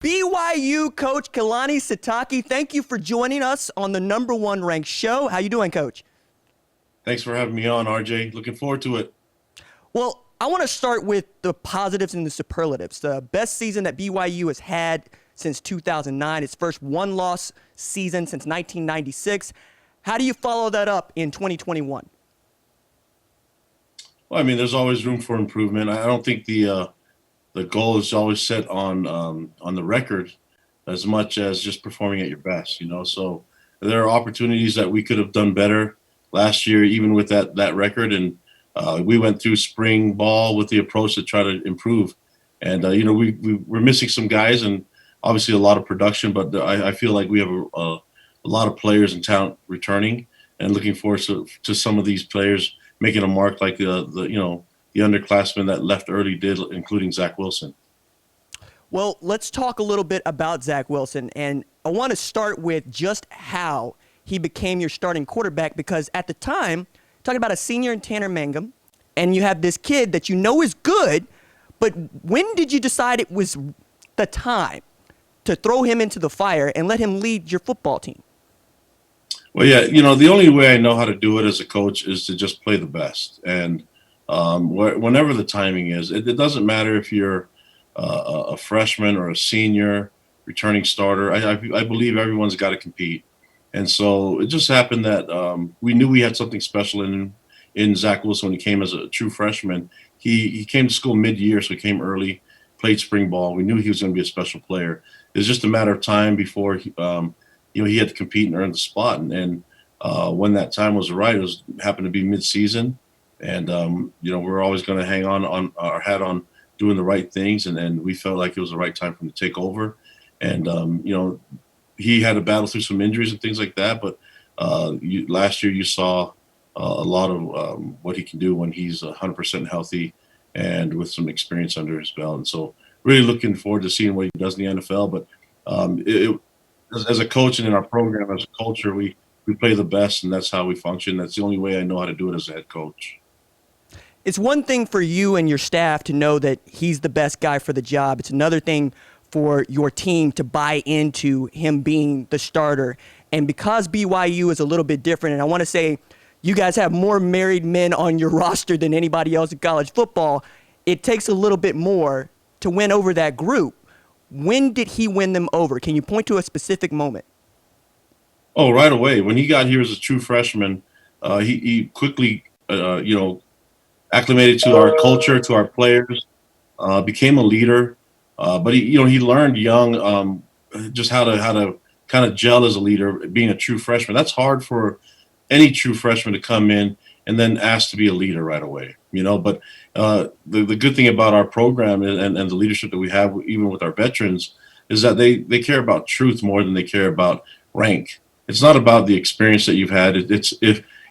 BYU coach Kalani Sitake, thank you for joining us on the #1 ranked show. How you doing, Coach? Thanks for having me on, RJ. Looking forward to it. Well, I want to start with the positives and the superlatives. The best season that BYU has had since 2009, its first one-loss season since 1996. How do you follow that up in 2021? Well, I mean, there's always room for improvement. I don't think the goal is always set on the record as much as just performing at your best. So there are opportunities that we could have done better last year, even with that record. And we went through spring ball with the approach to try to improve. And we're missing some guys and obviously a lot of production, but I feel like we have a lot of players and talent returning, and looking forward to some of these players making a mark like the underclassmen that left early did, including Zach Wilson. Well, let's talk a little bit about Zach Wilson, and I want to start with just how he became your starting quarterback, because at the time, talking about a senior in Tanner Mangum, and you have this kid that you know is good, but when did you decide it was the time to throw him into the fire and let him lead your football team? Well, yeah, the only way I know how to do it as a coach is to just play the best. And whenever the timing is, it doesn't matter if you're a freshman or a senior, returning starter. I believe everyone's got to compete. And so it just happened that we knew we had something special in Zach Wilson when he came as a true freshman. He came to school mid-year, so he came early, played spring ball. We knew he was going to be a special player. It was just a matter of time before he had to compete and earn the spot. And when that time was right, happened to be mid-season. And, we're always going to hang on our hat on doing the right things. And we felt like it was the right time for him to take over. And, he had to battle through some injuries and things like that. But last year you saw a lot of what he can do when he's 100% healthy and with some experience under his belt. And so really looking forward to seeing what he does in the NFL. But as a coach and in our program, as a culture, we play the best, and that's how we function. That's the only way I know how to do it as a head coach. It's one thing for you and your staff to know that he's the best guy for the job. It's another thing for your team to buy into him being the starter. And because BYU is a little bit different, and I want to say you guys have more married men on your roster than anybody else in college football, it takes a little bit more to win over that group. When did he win them over? Can you point to a specific moment? Oh, right away. When he got here as a true freshman, he quickly, acclimated to our culture, to our players, became a leader. But he learned young just how to kind of gel as a leader, being a true freshman. That's hard for any true freshman to come in and then ask to be a leader right away. But the good thing about our program and the leadership that we have, even with our veterans, is that they care about truth more than they care about rank. It's not about the experience that you've had. It's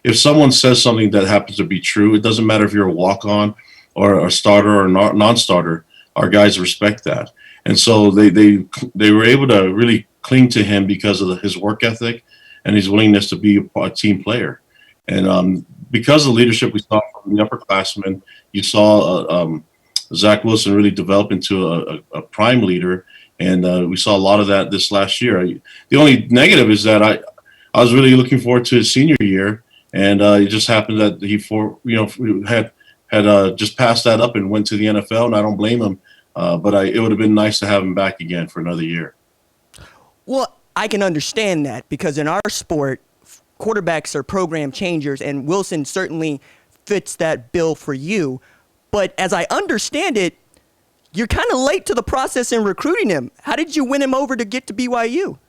if someone says something that happens to be true, it doesn't matter if you're a walk-on or a starter or non-starter. Our guys respect that, and so they were able to really cling to him because of his work ethic and his willingness to be a team player. And because of the leadership we saw from the upperclassmen, you saw Zach Wilson really develop into a prime leader, and we saw a lot of that this last year. The only negative is that I was really looking forward to his senior year, and it just happened that he had just passed that up and went to the NFL, and I don't blame him. But it would have been nice to have him back again for another year. Well, I can understand that, because in our sport, quarterbacks are program changers, and Wilson certainly fits that bill for you. But as I understand it, you're kind of late to the process in recruiting him. How did you win him over to get to BYU?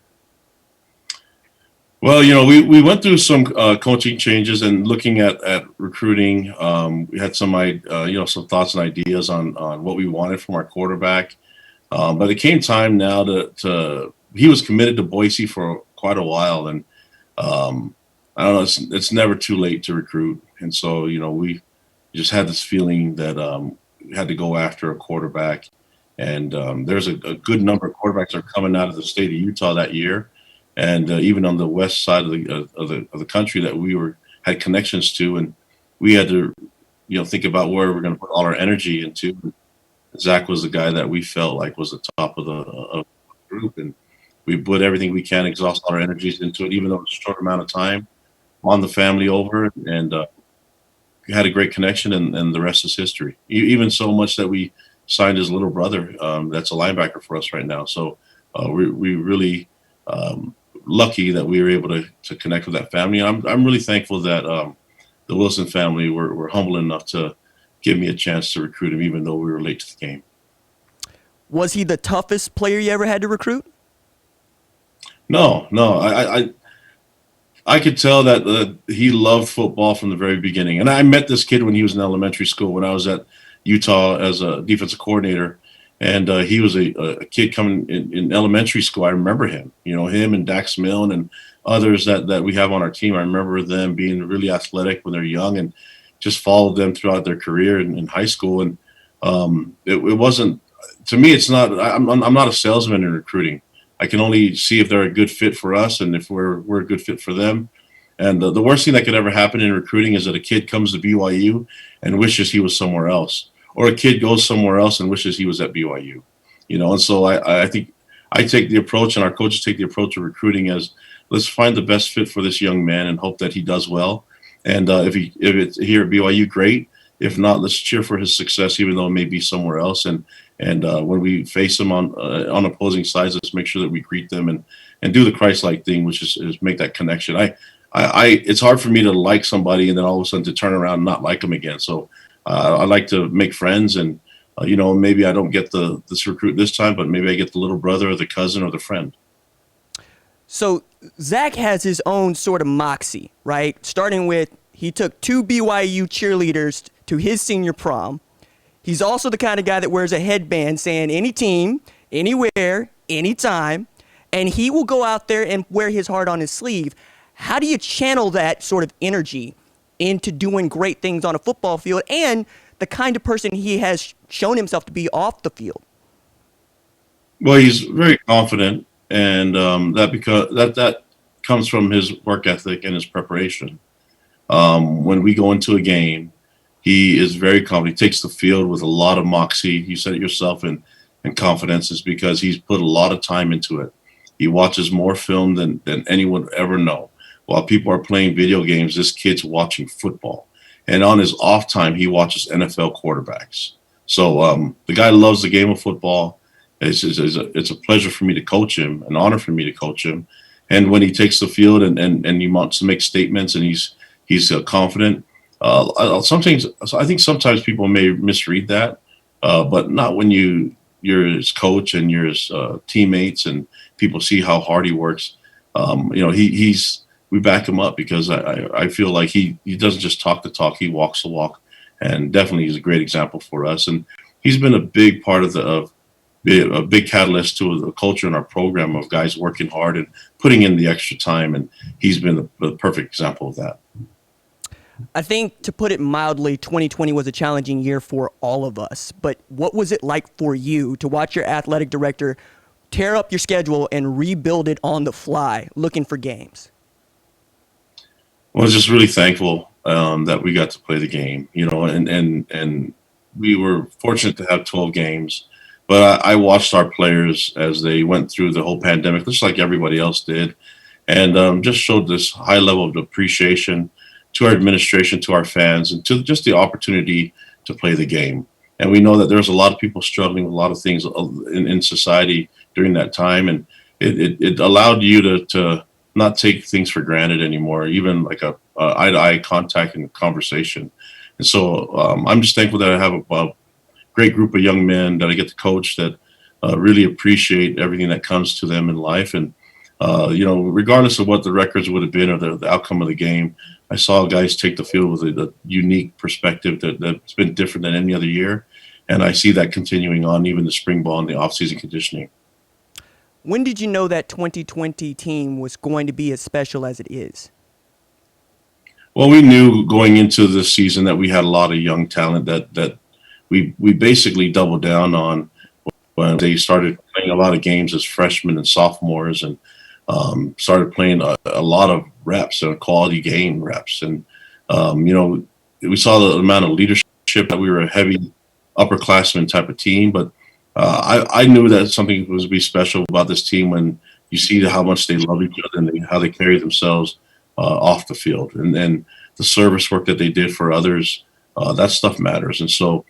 Well, we went through some coaching changes and looking at recruiting. We had some some thoughts and ideas on what we wanted from our quarterback. But it came time now to he was committed to Boise for quite a while, and I don't know, it's never too late to recruit. And so we just had this feeling that we had to go after a quarterback, and there's a good number of quarterbacks that are coming out of the state of Utah that year. And even on the west side of the country that we had connections to, and we had to think about where we're going to put all our energy into. Zach was the guy that we felt like was the top of group, and we put everything we can, exhaust all our energies into it, even though it's a short amount of time on the family over, and had a great connection, and the rest is history. Even so much that we signed his little brother, that's a linebacker for us right now. So we really lucky that we were able to connect with that family. And I'm really thankful that the Wilson family were humble enough to give me a chance to recruit him, even though we were late to the game. Was he the toughest player you ever had to recruit? No, no. I could tell that he loved football from the very beginning. And I met this kid when he was in elementary school, when I was at Utah as a defensive coordinator. And he was a kid coming in elementary school. I remember him, him and Dax Milne and others that we have on our team. I remember them being really athletic when they're young, and just followed them throughout their career in high school. And it wasn't, to me, it's not, I'm not a salesman in recruiting. I can only see if they're a good fit for us and if we're a good fit for them. And the worst thing that could ever happen in recruiting is that a kid comes to BYU and wishes he was somewhere else, or a kid goes somewhere else and wishes he was at BYU. And so I think I take the approach, and our coaches take the approach of recruiting as, let's find the best fit for this young man and hope that he does well. And if it's here at BYU, great. If not, let's cheer for his success, even though it may be somewhere else. And when we face them on opposing sides, let's make sure that we greet them and do the Christ-like thing, which is make that connection. It's hard for me to like somebody and then all of a sudden to turn around and not like them again. So I like to make friends, and maybe I don't get this recruit this time, but maybe I get the little brother or the cousin or the friend. So Zach has his own sort of moxie, right? Starting with, he took 2 BYU cheerleaders to his senior prom. He's also the kind of guy that wears a headband saying any team, anywhere, anytime, and he will go out there and wear his heart on his sleeve. How do you channel that sort of energy into doing great things on a football field, and the kind of person he has shown himself to be off the field? Well, he's very confident, and that comes from his work ethic and his preparation. When we go into a game, he is very confident. He takes the field with a lot of moxie. You said it yourself, and confidence is because he's put a lot of time into it. He watches more film than anyone would ever know. While people are playing video games, this kid's watching football. And on his off time, he watches NFL quarterbacks. So the guy loves the game of football. It's a pleasure for me to coach him, an honor for me to coach him. And when he takes the field and he wants to make statements and he's confident, I think sometimes people may misread that, but not when you're his coach and you're his teammates and people see how hard he works. We back him up because I feel like he doesn't just talk the talk, he walks the walk, and definitely he's a great example for us. And he's been a big part of a big catalyst to the culture in our program of guys working hard and putting in the extra time, and he's been the perfect example of that. I think, to put it mildly, 2020 was a challenging year for all of us. But what was it like for you to watch your athletic director tear up your schedule and rebuild it on the fly, looking for games? Well, I was just really thankful that we got to play the game, and we were fortunate to have 12 games. But I watched our players as they went through the whole pandemic, just like everybody else did, and just showed this high level of appreciation to our administration, to our fans, and to just the opportunity to play the game. And we know that there's a lot of people struggling with a lot of things in society during that time, and it allowed you to not take things for granted anymore, even like a eye-to-eye contact and conversation. And so I'm just thankful that I have a great group of young men that I get to coach that really appreciate everything that comes to them in life. And regardless of what the records would have been or the outcome of the game, I saw guys take the field with a unique perspective that's been different than any other year. And I see that continuing on even the spring ball and the off-season conditioning. When did you know that 2020 team was going to be as special as it is? Well, we knew going into this season that we had a lot of young talent that we basically doubled down on when they started playing a lot of games as freshmen and sophomores, and started playing a lot of reps and quality game reps. And, we saw the amount of leadership that we were a heavy upperclassmen type of team, but I knew that something was to be special about this team when you see how much they love each other and how they carry themselves off the field, and the service work that they did for others. That stuff matters, and so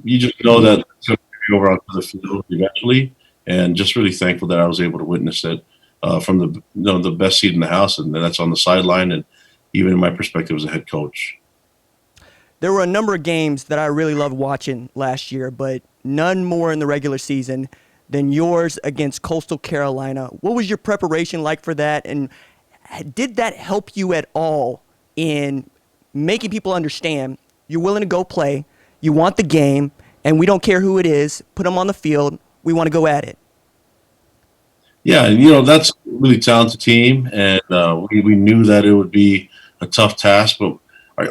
you just know that it's going to carry over onto the field eventually. And just really thankful that I was able to witness it from the best seat in the house, and that's on the sideline, and even in my perspective as a head coach. There were a number of games that I really loved watching last year, but none more in the regular season than yours against Coastal Carolina. What was your preparation like for that, and did that help you at all in making people understand you're willing to go play, you want the game, and we don't care who it is, put them on the field, we want to go at it? Yeah, and that's a really talented team, and we knew that it would be a tough task. But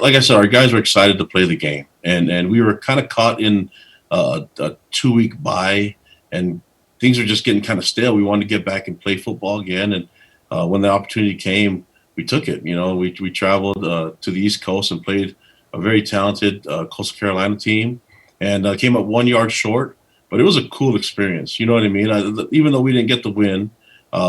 like I said, our guys were excited to play the game, and we were kind of caught in a 2 week bye, and things were just getting kind of stale. We wanted to get back and play football again, and when the opportunity came, we took it. We traveled to the East Coast and played a very talented Coastal Carolina team, and came up 1 yard short. But it was a cool experience. You know what I mean? Even though we didn't get the win,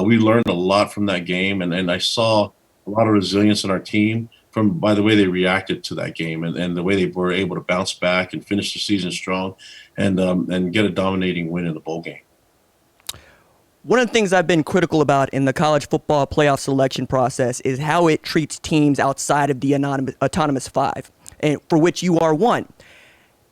we learned a lot from that game, and I saw a lot of resilience in our team from by the way they reacted to that game, and the way they were able to bounce back and finish the season strong, and get a dominating win in the bowl game. One of the things I've been critical about in the college football playoff selection process is how it treats teams outside of the autonomous five, and for which you are one.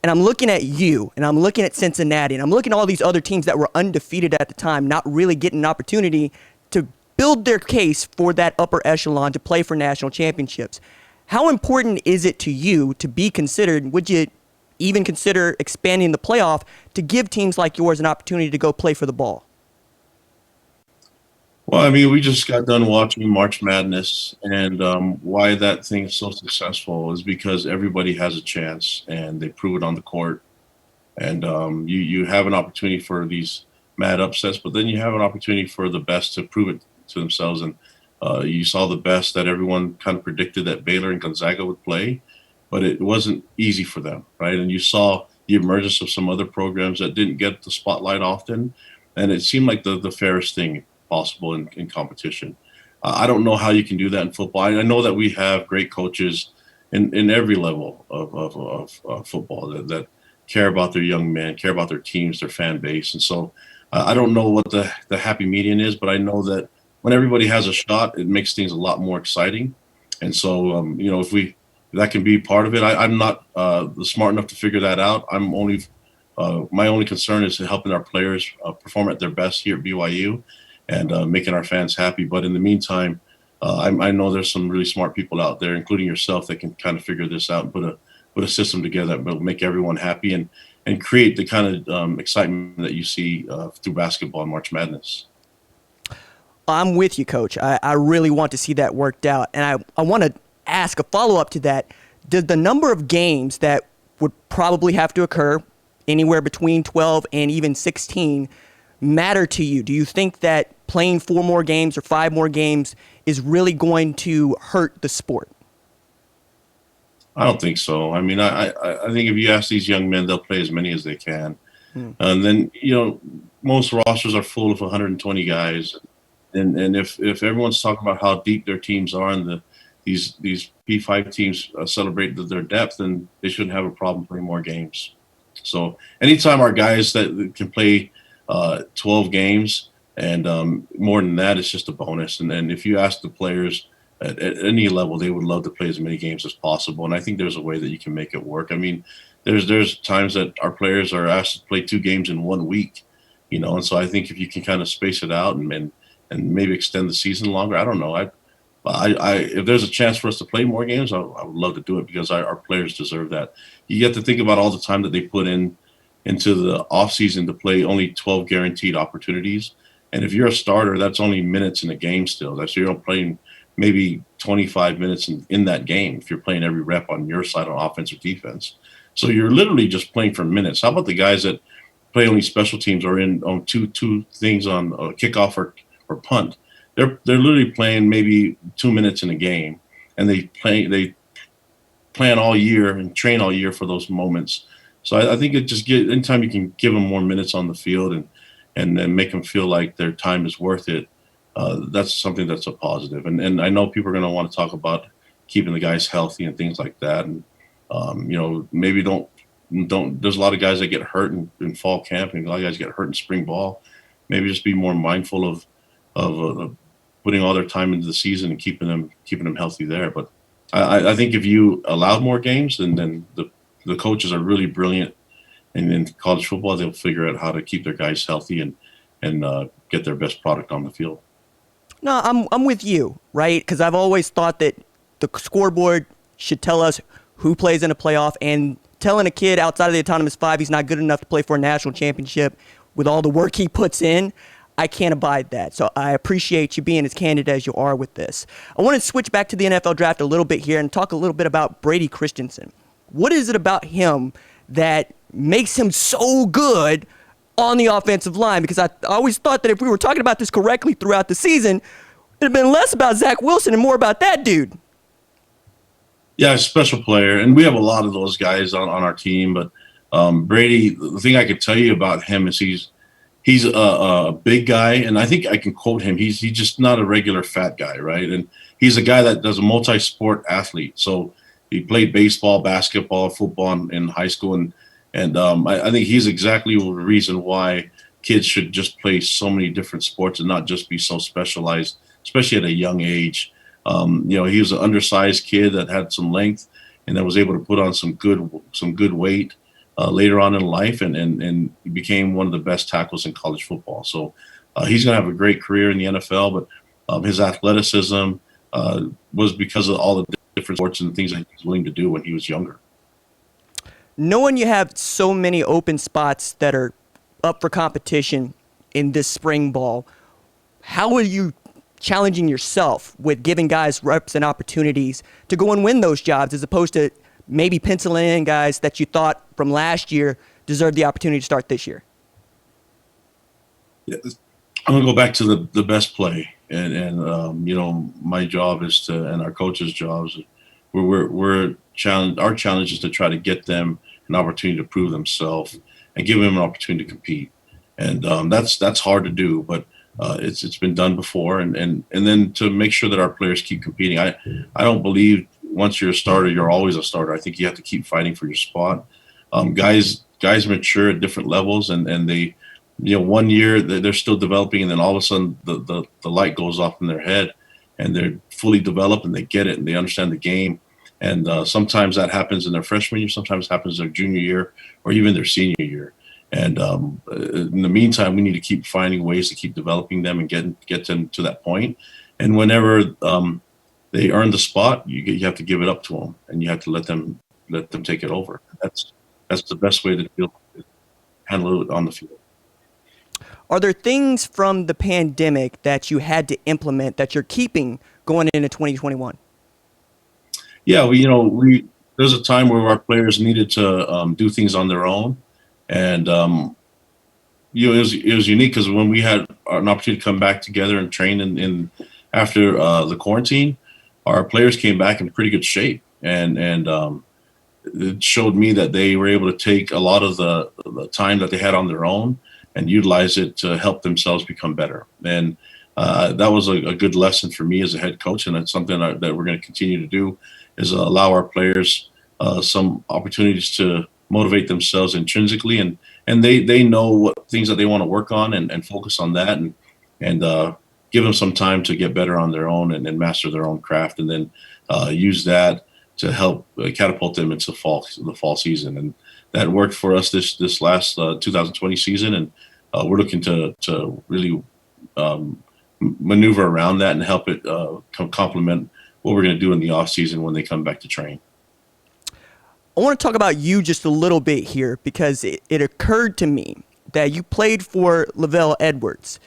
And I'm looking at you, and I'm looking at Cincinnati, and I'm looking at all these other teams that were undefeated at the time, not really getting an opportunity to build their case for that upper echelon to play for national championships. How important is it to you to be considered? Would you even consider expanding the playoff to give teams like yours an opportunity to go play for the ball? Well, I mean, we just got done watching March Madness, and why that thing is so successful is because everybody has a chance, and they prove it on the court. And you have an opportunity for these mad upsets, but then you have an opportunity for the best to prove it to themselves. And you saw the best that everyone kind of predicted that Baylor and Gonzaga would play, but it wasn't easy for them, right? And you saw the emergence of some other programs that didn't get the spotlight often, and it seemed like the fairest thing possible in competition. I don't know how you can do that in football. I know that we have great coaches in every level of football that care about their young men, care about their teams, their fan base. And so I don't know what the happy median is, but I know that when everybody has a shot, it makes things a lot more exciting. And so, if that can be part of it, I'm not smart enough to figure that out. My only concern is helping our players perform at their best here at BYU, and making our fans happy. But in the meantime, I know there's some really smart people out there, including yourself, that can kind of figure this out and put a system together that will make everyone happy and create the kind of excitement that you see through basketball and March Madness. I'm with you, Coach. I really want to see that worked out. And I want to ask a follow-up to that. Does the number of games that would probably have to occur, anywhere between 12 and even 16, matter to you? Do you think that playing 4 more games or 5 more games is really going to hurt the sport? I don't think so. I mean, I think if you ask these young men, they'll play as many as they can. And then, most rosters are full of 120 guys. And if everyone's talking about how deep their teams are, and these P5 teams celebrate their depth, then they shouldn't have a problem playing more games. So anytime our guys that can play 12 games and more than that, it's just a bonus. And if you ask the players at any level, they would love to play as many games as possible. And I think there's a way that you can make it work. I mean, there's times that our players are asked to play 2 games in 1 week, and so I think if you can kind of space it out and maybe extend the season longer, I don't know. If there's a chance for us to play more games, I would love to do it, because our players deserve that. You get to think about all the time that they put into the offseason to play only 12 guaranteed opportunities. And if you're a starter, that's only minutes in a game still. You're playing maybe 25 minutes in that game if you're playing every rep on your side on offense or defense. So you're literally just playing for minutes. How about the guys that play only special teams or on two things on kickoff or punt? They're literally playing maybe 2 minutes in a game, and they plan all year and train all year for those moments. So I think it just anytime you can give them more minutes on the field and make them feel like their time is worth it, that's something that's a positive. And I know people are going to want to talk about keeping the guys healthy and things like that. And maybe don't. There's a lot of guys that get hurt in fall camp, and a lot of guys get hurt in spring ball. Maybe just be more mindful of putting all their time into the season and keeping them healthy there. But I think if you allow more games, then the coaches are really brilliant. And in college football, they'll figure out how to keep their guys healthy and get their best product on the field. No, I'm with you, right? Because I've always thought that the scoreboard should tell us who plays in a playoff, and telling a kid outside of the autonomous five he's not good enough to play for a national championship with all the work he puts in, I can't abide that. So I appreciate you being as candid as you are with this. I want to switch back to the NFL draft a little bit here and talk a little bit about Brady Christensen. What is it about him that makes him so good on the offensive line? Because I always thought that if we were talking about this correctly throughout the season, it'd have been less about Zach Wilson and more about that dude. Yeah, he's a special player, and we have a lot of those guys on our team. But Brady, the thing I could tell you about him is he's a big guy, and I think I can quote him. He's just not a regular fat guy, right? And he's a guy that does a multi-sport athlete. So he played baseball, basketball, football in high school, and I think he's exactly the reason why kids should just play so many different sports and not just be so specialized, especially at a young age. He was an undersized kid that had some length and that was able to put on some good weight later on in life, and he became one of the best tackles in college football. So he's going to have a great career in the NFL, but his athleticism was because of all the different sports and things that he was willing to do when he was younger. Knowing you have so many open spots that are up for competition in this spring ball, how are you challenging yourself with giving guys reps and opportunities to go and win those jobs, as opposed to maybe penciling in guys that you thought from last year deserved the opportunity to start this year? Yeah, I'm going to go back to the best play. And my job is to, and our coaches' jobs, we're challenged. Our challenge is to try to get them an opportunity to prove themselves and give them an opportunity to compete. And that's hard to do, but it's been done before. And then to make sure that our players keep competing. I don't believe once you're a starter, you're always a starter. I think you have to keep fighting for your spot. Guys mature at different levels, and they, 1 year they're still developing, and then all of a sudden the light goes off in their head, and they're fully developed and they get it and they understand the game. And sometimes that happens in their freshman year, sometimes happens their junior year, or even their senior year. And in the meantime, we need to keep finding ways to keep developing them and get them to that point. And whenever they earn the spot, you have to give it up to them, and you have to let them take it over. That's the best way to handle it on the field. Are there things from the pandemic that you had to implement that you're keeping going into 2021? Yeah, there's a time where our players needed to do things on their own, and it was unique because when we had an opportunity to come back together and train in after the quarantine, our players came back in pretty good shape, and it showed me that they were able to take a lot of the time that they had on their own and utilize it to help themselves become better. And that was a good lesson for me as a head coach, and it's something that we're going to continue to do, is allow our players some opportunities to motivate themselves intrinsically, and they know what things that they want to work on and focus on that, and give them some time to get better on their own and master their own craft, and then use that to help catapult them into the fall season. And that worked for us this last 2020 season, and we're looking to really maneuver around that and help it complement what we're going to do in the off season when they come back to train. I want to talk about you just a little bit here, because it occurred to me that you played for Lavelle Edwards.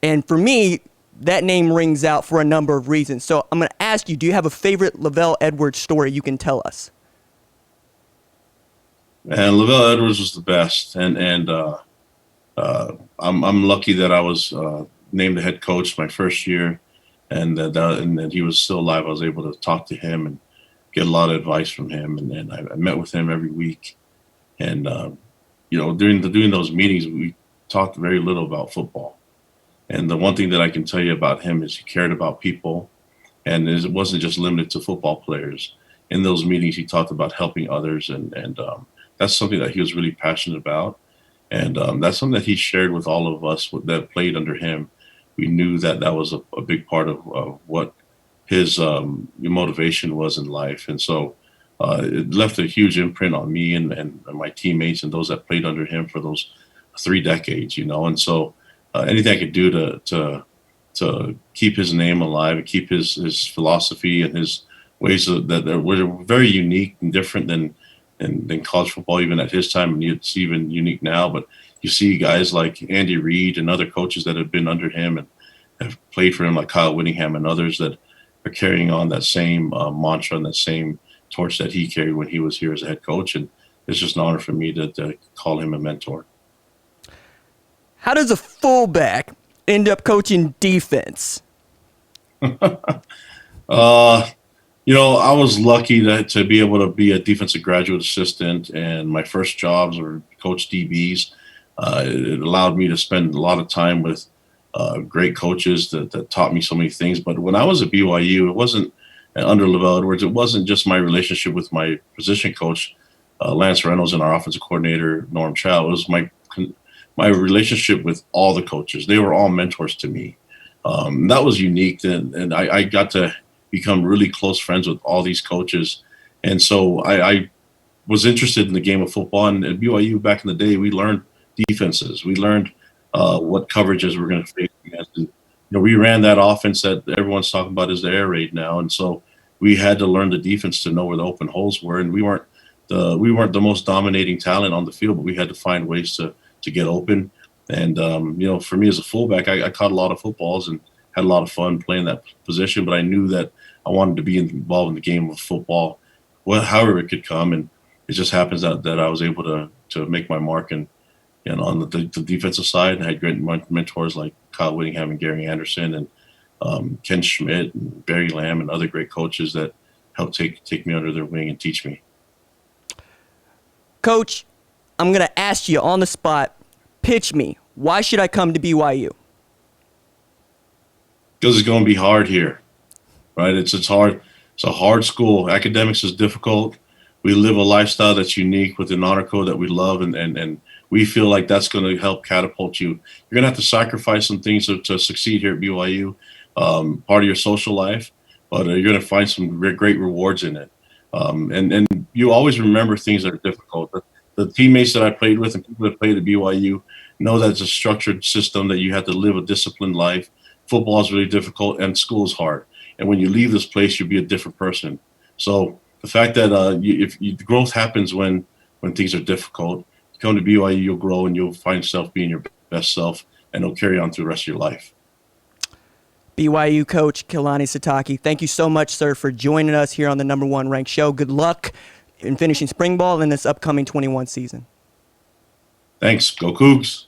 And for me, that name rings out for a number of reasons. So I'm going to ask you, do you have a favorite Lavelle Edwards story you can tell us? And Lavelle Edwards was the best. And I'm lucky that I was named the head coach my first year, and that he was still alive. I was able to talk to him and get a lot of advice from him. And I met with him every week. And during those meetings, we talked very little about football. And the one thing that I can tell you about him is he cared about people, and it wasn't just limited to football players. In those meetings, he talked about helping others, and that's something that he was really passionate about, and that's something that he shared with all of us that played under him. We knew that that was a big part of what his motivation was in life, and so it left a huge imprint on me and my teammates and those that played under him for those 3 decades. And so anything I could do to keep his name alive and keep his philosophy and his ways that were very unique and different than college football, even at his time, and it's even unique now. But you see guys like Andy Reid and other coaches that have been under him and have played for him, like Kyle Whittingham and others, that are carrying on that same mantra and that same torch that he carried when he was here as a head coach. And it's just an honor for me to call him a mentor. How does a fullback end up coaching defense? I was lucky to be able to be a defensive graduate assistant, and my first jobs were coach DBs. It allowed me to spend a lot of time with great coaches that taught me so many things. But when I was at BYU, it wasn't under Lavelle Edwards. It wasn't just my relationship with my position coach, Lance Reynolds, and our offensive coordinator, Norm Chow. It was my relationship with all the coaches. They were all mentors to me. That was unique, and I got to become really close friends with all these coaches. And so I was interested in the game of football. And at BYU back in the day, we learned defenses. We learned what coverages we're going to face against. And we ran that offense that everyone's talking about as the air raid now. And so we had to learn the defense to know where the open holes were. And we weren't the most dominating talent on the field, but we had to find ways to get open. And for me as a fullback, I caught a lot of footballs and had a lot of fun playing that position. But I knew that I wanted to be involved in the game of football, however it could come. And it just happens that I was able to make my mark. And on the defensive side, I had great mentors like Kyle Whittingham and Gary Anderson and Ken Schmidt and Barry Lamb and other great coaches that helped take me under their wing and teach me. Coach, I'm going to ask you on the spot, pitch me. Why should I come to BYU? Because it's going to be hard here, right? It's hard. It's a hard school. Academics is difficult. We live a lifestyle that's unique with an honor code that we love, and we feel like that's going to help catapult you. You're going to have to sacrifice some things to succeed here at BYU, part of your social life, but you're going to find some great rewards in it. And you always remember things that are difficult. The teammates that I played with and people that played at BYU know that it's a structured system, that you have to live a disciplined life. Football is really difficult and school is hard. And when you leave this place, you'll be a different person. So the fact that growth happens when things are difficult. You come to BYU, you'll grow and you'll find yourself being your best self, and it'll carry on through the rest of your life. BYU coach Kalani Sitake, thank you so much, sir, for joining us here on the number one ranked show. Good luck in finishing spring ball in this upcoming 21 season. Thanks. Go Cougs.